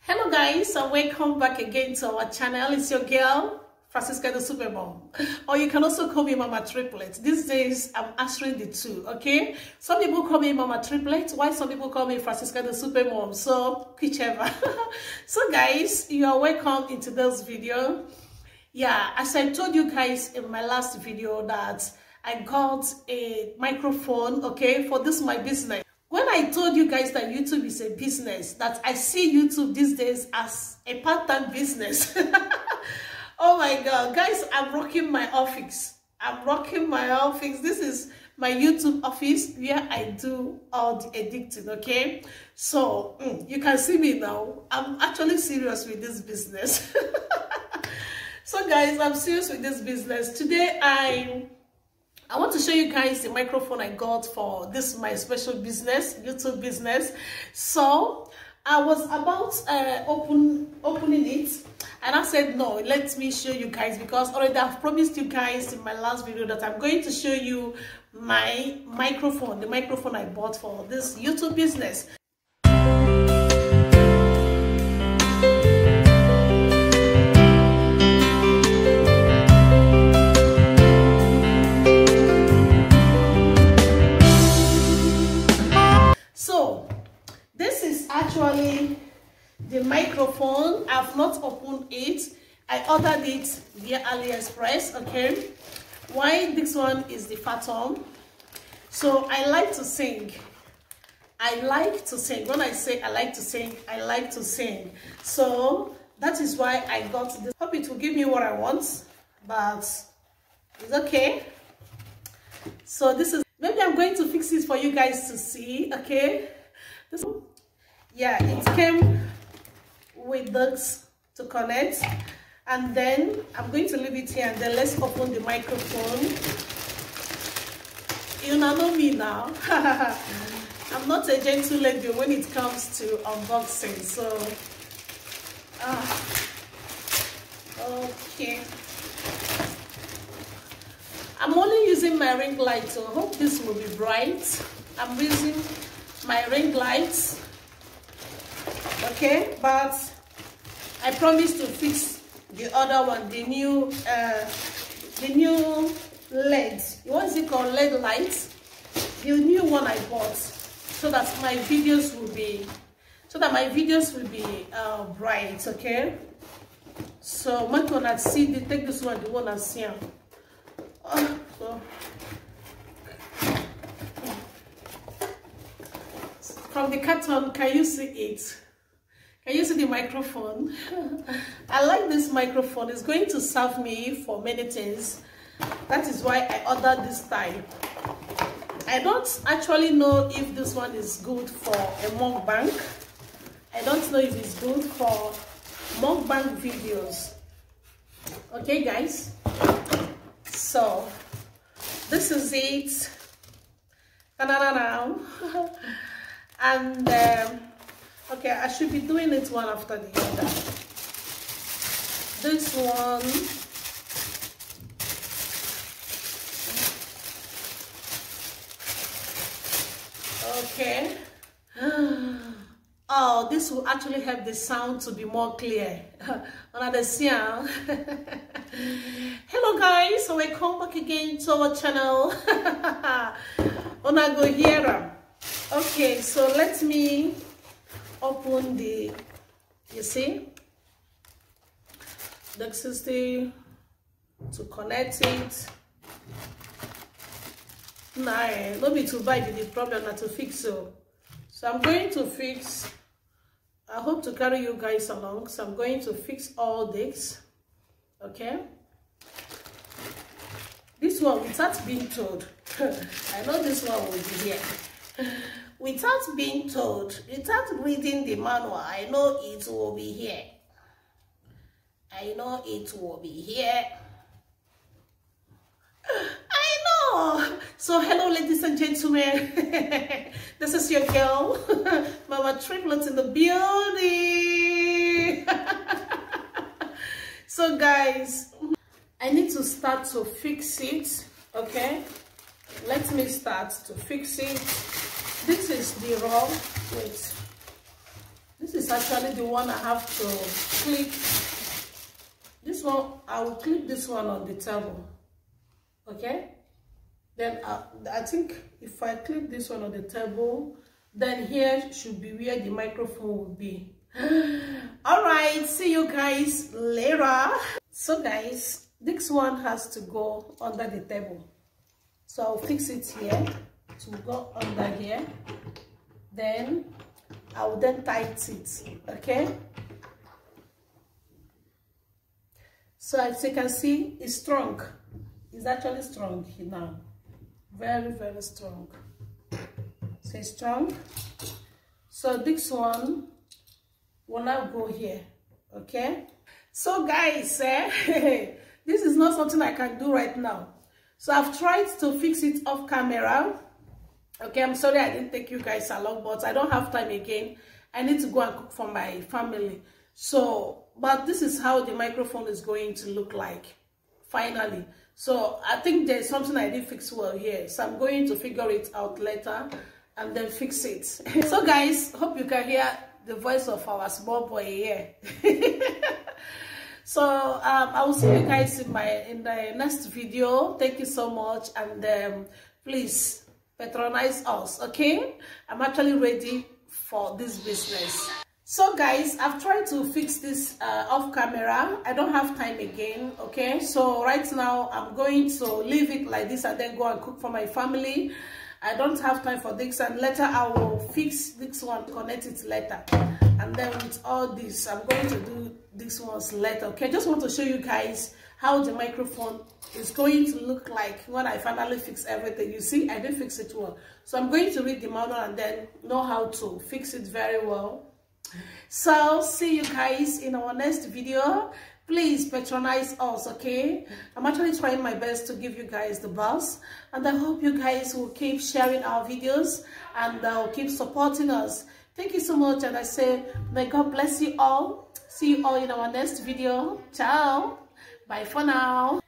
Hello guys, and welcome back again to our channel. It's your girl Francisca the Super Mom, or you can also call me Mama Triplets. These days I'm answering the two. Okay, some people call me Mama Triplets, while some people call me Francisca the Super Mom, so whichever. So guys, you are welcome into this video. Yeah, as I told you guys in my last video that I got a microphone, okay, for this my business. When I told you guys that YouTube is a business, that I see YouTube these days as a part-time business. Oh my God, guys, I'm rocking my office. This is my YouTube office where I do all the editing, okay? So, you can see me now. I'm actually serious with this business. So guys, I'm serious with this business. Today, I want to show you guys the microphone I got for this my special business, YouTube business. So I was about opening it, and I said no, let me show you guys, because already I've promised you guys in my last video that I'm going to show you my microphone, the microphone I bought for this YouTube business. Actually, the microphone, I've not opened it. I ordered it via AliExpress, okay? Why this one is the Phantom. So I like to sing. When I say I like to sing, I like to sing. So that is why I got this. Hope it will give me what I want, but it's okay. So this is, maybe I'm going to fix it for you guys to see, okay? This one. Yeah, it came with this to connect, and then I'm going to leave it here, and then let's open the microphone. You know me now. I'm not a gentle lady when it comes to unboxing, so okay. I'm only using my ring light, so I hope this will be bright. I'm using my ring lights. Okay, but I promised to fix the other one, the new LED. What is it called? LED lights. The new one I bought, so that my videos will be, bright. Okay. So I'm gonna see the take this one, the one I see. So from the carton, can you see it? Can you see the microphone? I like this microphone. It's going to serve me for many things. That is why I ordered this type. I don't actually know if this one is good for a mukbang. I don't know if it's good for mukbang videos. Okay, guys. So this is it. And okay, I should be doing it one after the other. This one. Okay. Oh, this will actually help the sound to be more clear. Hello guys, so welcome back again to our channel. Okay, so let me open the, you see, this is the, to connect it. Nah, don't be too bad, the problem not to fix. So I'm going to fix, I hope to carry you guys along. So I'm going to fix all this. Okay, this one without being told. I know this one will be here. Without being told, without reading the manual, I know it will be here. I know it will be here. I know. So hello ladies and gentlemen. This is your girl, Mama Triplets in the building. So guys, I need to start to fix it. Okay, let me start to fix it. This is the raw. Wait, this is is actually the one I have to clip. This one, I will clip this one on the table. Okay? Then I think if I clip this one on the table, then here should be where the microphone will be. All right, see you guys later. So guys, this one has to go under the table. So I'll fix it here to go under here. Then I will then tighten it, okay? So as you can see, it's strong. It's actually strong here now. Very, very strong. So it's strong. So this one will now go here, okay? So guys, this is not something I can do right now. So I've tried to fix it off camera. Okay, I'm sorry I didn't take you guys along, but I don't have time again. I need to go and cook for my family. So, but this is how the microphone is going to look like, finally. So I think there's something I didn't fix well here. So I'm going to figure it out later and then fix it. So guys, hope you can hear the voice of our small boy here. So I will see you guys in the next video. Thank you so much, and please patronize us, okay? I'm actually ready for this business. So guys, I've tried to fix this off camera. I don't have time again, okay? So right now I'm going to leave it like this and then go and cook for my family. I don't have time for this, and later I will fix this one, connect it later. And then with all this, I'm going to do this ones later, okay? I just want to show you guys how the microphone is going to look like when I finally fix everything. You see, I didn't fix it well. So I'm going to read the manual and then know how to fix it very well. So see you guys in our next video. Please patronize us, okay? I'm actually trying my best to give you guys the buzz, and I hope you guys will keep sharing our videos and keep supporting us. Thank you so much, and I say may God bless you all. See you all in our next video. Ciao. Bye for now.